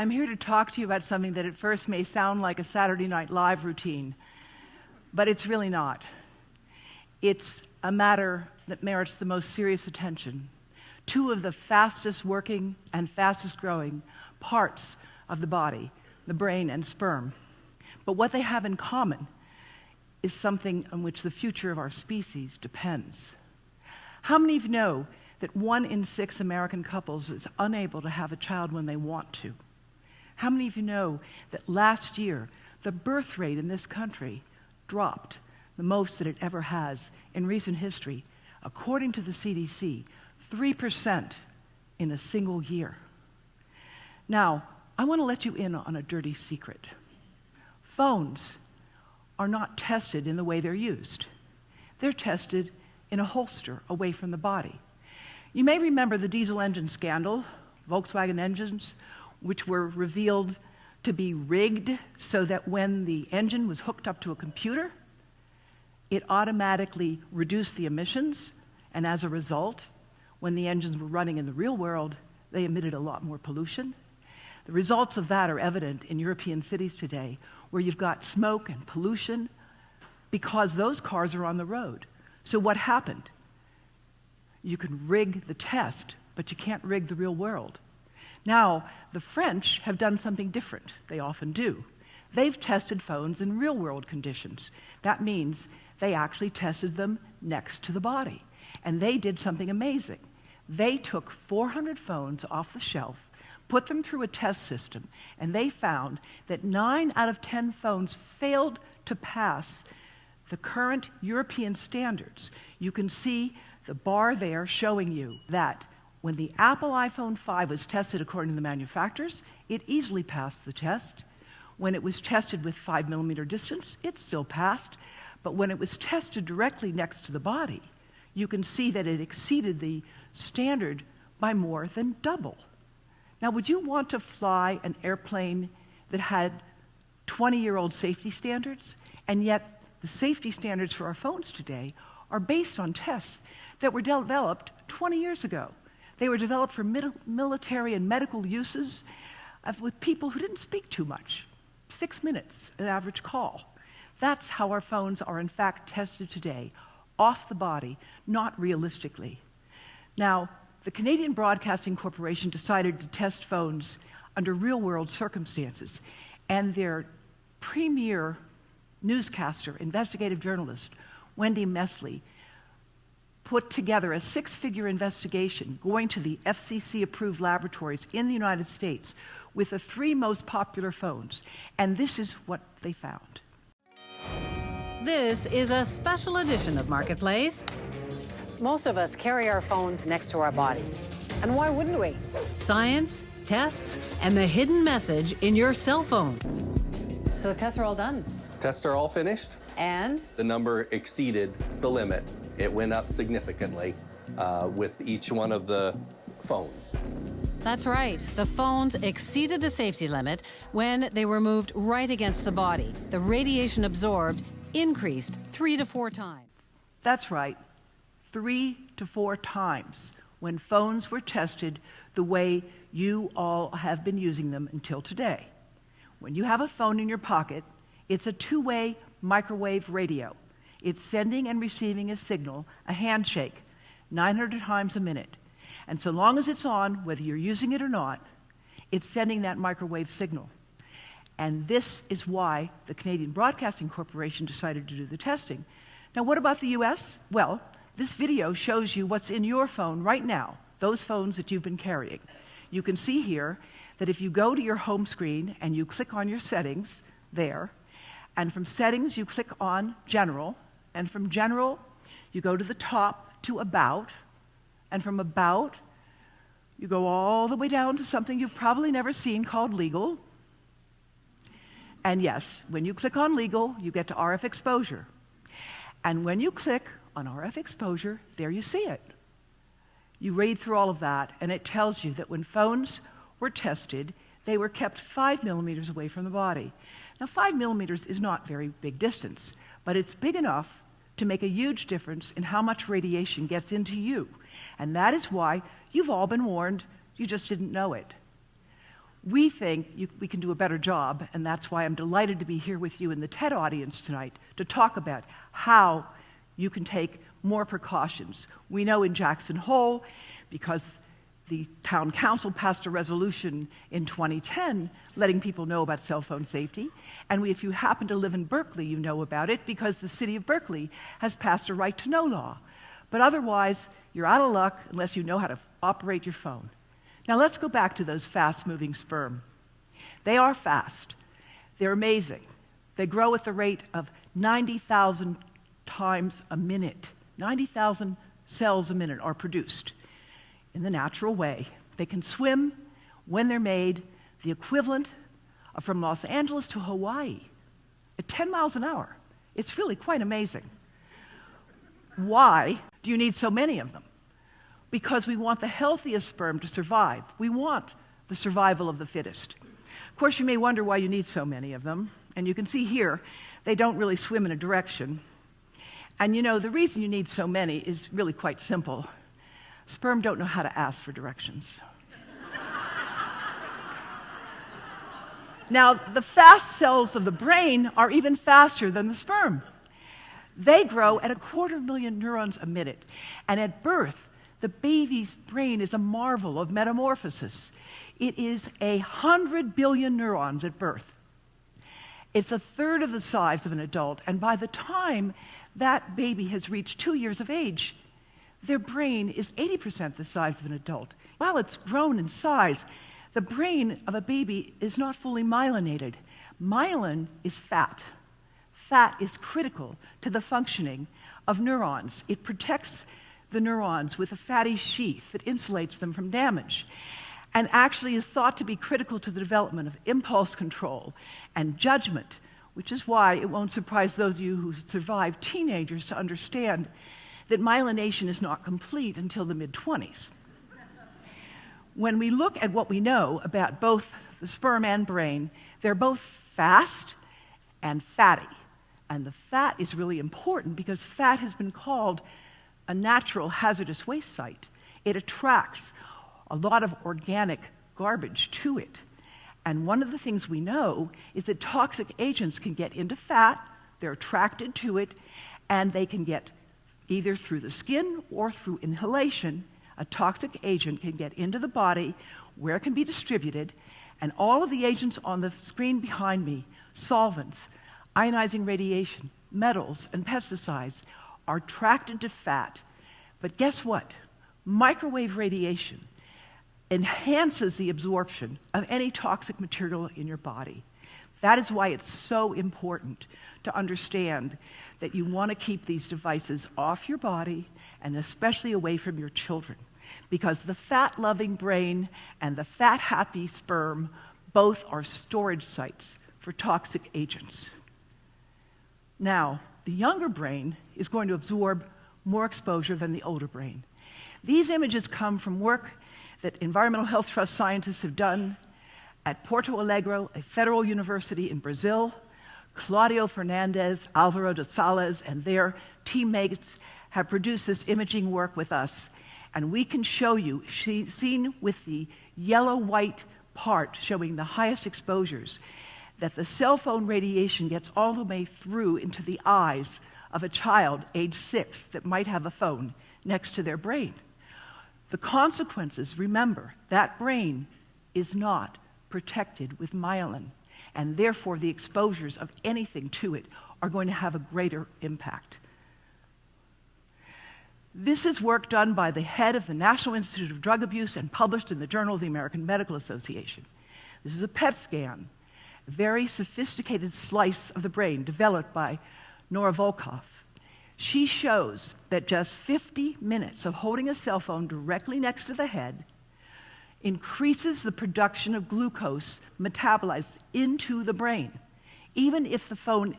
I'm here to talk to you about something that at first may sound like a Saturday Night Live routine, but it's really not. It's a matter that merits the most serious attention. Two of the fastest working and fastest growing parts of the body, the brain and sperm. But what they have in common is something on which the future of our species depends. How many of you know that 1 in 6 American couples is unable to have a child when they want to? How many of you know that last year the birth rate in this country dropped the most that it ever has in recent history, according to the CDC, 3% in a single year? Now, I want to let you in on a dirty secret. Phones are not tested in the way they're used. They're tested in a holster away from the body. You may remember the diesel engine scandal, Volkswagen engines, which were revealed to be rigged so that when the engine was hooked up to a computer, it automatically reduced the emissions, and as a result, when the engines were running in the real world, they emitted a lot more pollution. The results of that are evident in European cities today, where you've got smoke and pollution because those cars are on the road. So what happened? You can rig the test, but you can't rig the real world. Now, the French have done something different. They often do. They've tested phones in real-world conditions. That means they actually tested them next to the body. And they did something amazing. They took 400 phones off the shelf, put them through a test system, and they found that 9 out of 10 phones failed to pass the current European standards. You can see the bar there showing you that when the Apple iPhone 5 was tested according to the manufacturers, it easily passed the test. When it was tested with 5mm distance, it still passed. But when it was tested directly next to the body, you can see that it exceeded the standard by more than double. Now, would you want to fly an airplane that had 20-year-old safety standards? And yet, the safety standards for our phones today are based on tests that were developed 20 years ago. They were developed for military and medical uses with people who didn't speak too much. 6 minutes, an average call. That's how our phones are in fact tested today, off the body, not realistically. Now, the Canadian Broadcasting Corporation decided to test phones under real-world circumstances, and their premier newscaster, investigative journalist, Wendy Mesley, put together a 6-figure investigation going to the FCC-approved laboratories in the United States with the 3 most popular phones, and this is what they found. This is a special edition of Marketplace. Most of us carry our phones next to our body. And why wouldn't we? Science, tests, and the hidden message in your cell phone. So the tests are all done. Tests are all finished. And? The number exceeded the limit. It went up significantly with each one of the phones. That's right. The phones exceeded the safety limit when they were moved right against the body. The radiation absorbed increased 3 to 4 times. That's right. 3 to 4 times when phones were tested the way you all have been using them until today. When you have a phone in your pocket, it's a 2-way microwave radio. It's sending and receiving a signal, a handshake, 900 times a minute. And so long as it's on, whether you're using it or not, it's sending that microwave signal. And this is why the Canadian Broadcasting Corporation decided to do the testing. Now, what about the US? Well, this video shows you what's in your phone right now, those phones that you've been carrying. You can see here that if you go to your home screen and you click on your settings there, and from settings you click on General, and from General you go to the top to About, and from About you go all the way down to something you've probably never seen called Legal. And yes, when you click on Legal, you get to RF exposure. And when you click on RF exposure, there you see it. You read through all of that, and it tells you that when phones were tested, they were kept 5 millimeters away from the body. Now, 5 millimeters is not very big distance, but it's big enough to make a huge difference in how much radiation gets into you. And that is why you've all been warned, you just didn't know it. We think we can do a better job, and that's why I'm delighted to be here with you in the TED audience tonight to talk about how you can take more precautions. We know in Jackson Hole, because the town council passed a resolution in 2010 letting people know about cell phone safety, and if you happen to live in Berkeley, you know about it because the city of Berkeley has passed a right to know law. But otherwise, you're out of luck unless you know how to operate your phone. Now let's go back to those fast-moving sperm. They are fast. They're amazing. They grow at the rate of 90,000 times a minute. 90,000 cells a minute are produced in the natural way. They can swim when they're made the equivalent of from Los Angeles to Hawaii at 10 miles an hour. It's really quite amazing. Why do you need so many of them? Because we want the healthiest sperm to survive. We want the survival of the fittest. Of course, you may wonder why you need so many of them. And you can see here, they don't really swim in a direction. And you know, the reason you need so many is really quite simple. Sperm don't know how to ask for directions. Now, the fast cells of the brain are even faster than the sperm. They grow at 250,000 neurons a minute. And at birth, the baby's brain is a marvel of metamorphosis. It is 100 billion neurons at birth. It's a third of the size of an adult, and by the time that baby has reached 2 years of age, their brain is 80% the size of an adult. While it's grown in size, the brain of a baby is not fully myelinated. Myelin is fat. Fat is critical to the functioning of neurons. It protects the neurons with a fatty sheath that insulates them from damage, and actually is thought to be critical to the development of impulse control and judgment, which is why it won't surprise those of you who survive teenagers to understand that myelination is not complete until the mid-20s. When we look at what we know about both the sperm and brain, they're both fast and fatty. And the fat is really important because fat has been called a natural hazardous waste site. It attracts a lot of organic garbage to it. And one of the things we know is that toxic agents can get into fat, they're attracted to it, and they can get either through the skin or through inhalation. A toxic agent can get into the body where it can be distributed, and all of the agents on the screen behind me, solvents, ionizing radiation, metals, and pesticides, are attracted to fat. But guess what? Microwave radiation enhances the absorption of any toxic material in your body. That is why it's so important to understand that you want to keep these devices off your body and especially away from your children, because the fat-loving brain and the fat-happy sperm both are storage sites for toxic agents. Now, the younger brain is going to absorb more exposure than the older brain. These images come from work that Environmental Health Trust scientists have done at Porto Alegre, a federal university in Brazil. Claudio Fernandez, Alvaro de Sales, and their teammates have produced this imaging work with us. And we can show you, seen with the yellow-white part showing the highest exposures, that the cell phone radiation gets all the way through into the eyes of a child age 6 that might have a phone next to their brain. The consequences, remember, that brain is not protected with myelin, and therefore the exposures of anything to it are going to have a greater impact. This is work done by the head of the National Institute of Drug Abuse and published in the Journal of the American Medical Association. This is a PET scan, a very sophisticated slice of the brain developed by Nora Volkoff. She shows that just 50 minutes of holding a cell phone directly next to the head increases the production of glucose metabolized into the brain, even if the phone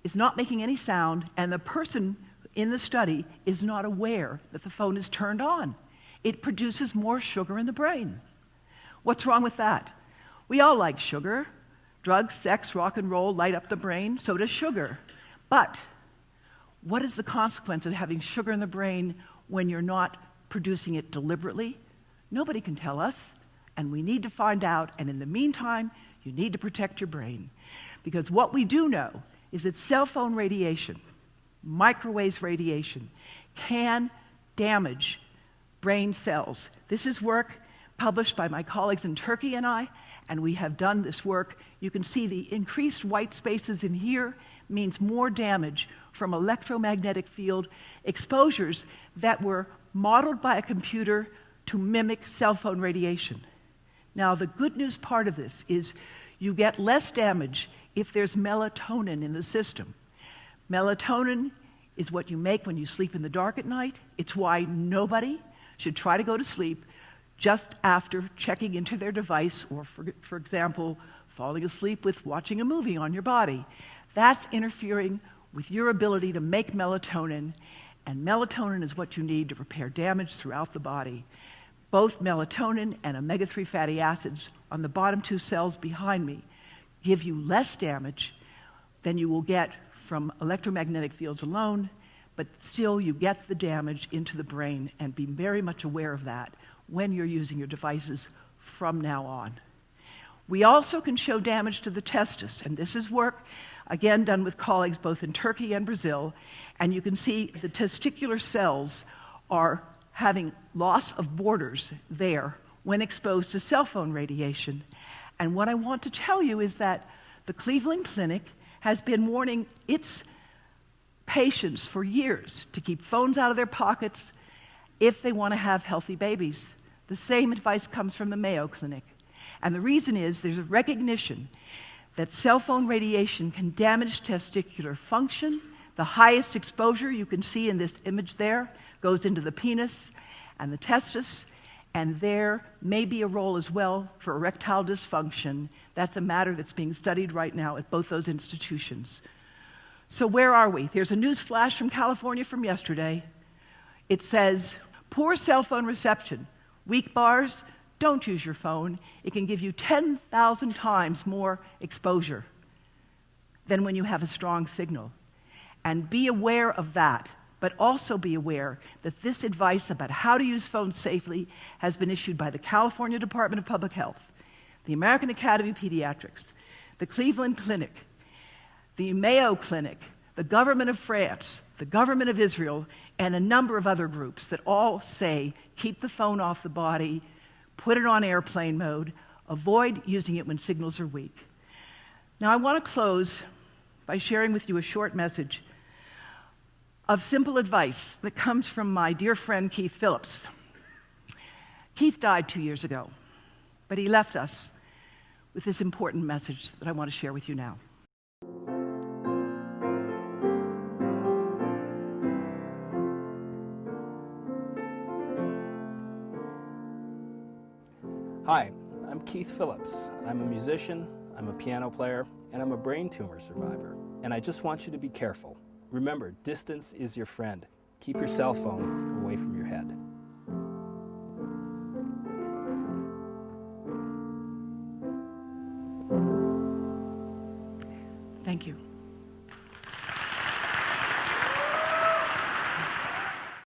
is not making any sound and the person in the study is not aware that the phone is turned on. It produces more sugar in the brain. What's wrong with that? We all like sugar. Drugs, sex, rock and roll light up the brain, so does sugar. But what is the consequence of having sugar in the brain when you're not producing it deliberately? Nobody can tell us, and we need to find out, and in the meantime, you need to protect your brain. Because what we do know is that cell phone radiation, microwave radiation, can damage brain cells. This is work published by my colleagues in Turkey and we have done this work. You can see the increased white spaces in here means more damage from electromagnetic field exposures that were modeled by a computer to mimic cell phone radiation. Now, the good news part of this is you get less damage if there's melatonin in the system. Melatonin is what you make when you sleep in the dark at night. It's why nobody should try to go to sleep just after checking into their device or, for example, falling asleep with watching a movie on your body. That's interfering with your ability to make melatonin, and melatonin is what you need to repair damage throughout the body. Both melatonin and omega-3 fatty acids on the bottom two cells behind me give you less damage than you will get from electromagnetic fields alone, but still you get the damage into the brain, and be very much aware of that when you're using your devices from now on. We also can show damage to the testis, and this is work, again, done with colleagues both in Turkey and Brazil, and you can see the testicular cells are having loss of borders there when exposed to cell phone radiation. And what I want to tell you is that the Cleveland Clinic has been warning its patients for years to keep phones out of their pockets if they want to have healthy babies. The same advice comes from the Mayo Clinic. And the reason is there's a recognition that cell phone radiation can damage testicular function. The highest exposure you can see in this image there goes into the penis and the testis, and there may be a role as well for erectile dysfunction. That's a matter that's being studied right now at both those institutions. So where are we? There's a news flash from California from yesterday. It says, poor cell phone reception. Weak bars, don't use your phone. It can give you 10,000 times more exposure than when you have a strong signal. And be aware of that, but also be aware that this advice about how to use phones safely has been issued by the California Department of Public Health, the American Academy of Pediatrics, the Cleveland Clinic, the Mayo Clinic, the government of France, the government of Israel, and a number of other groups that all say keep the phone off the body, put it on airplane mode, avoid using it when signals are weak. Now, I want to close by sharing with you a short message of simple advice that comes from my dear friend Keith Phillips. Keith died 2 years ago, but he left us with this important message that I want to share with you now. Hi, I'm Keith Phillips. I'm a musician, I'm a piano player, and I'm a brain tumor survivor. And I just want you to be careful. Remember, distance is your friend. Keep your cell phone away from your head. Thank you.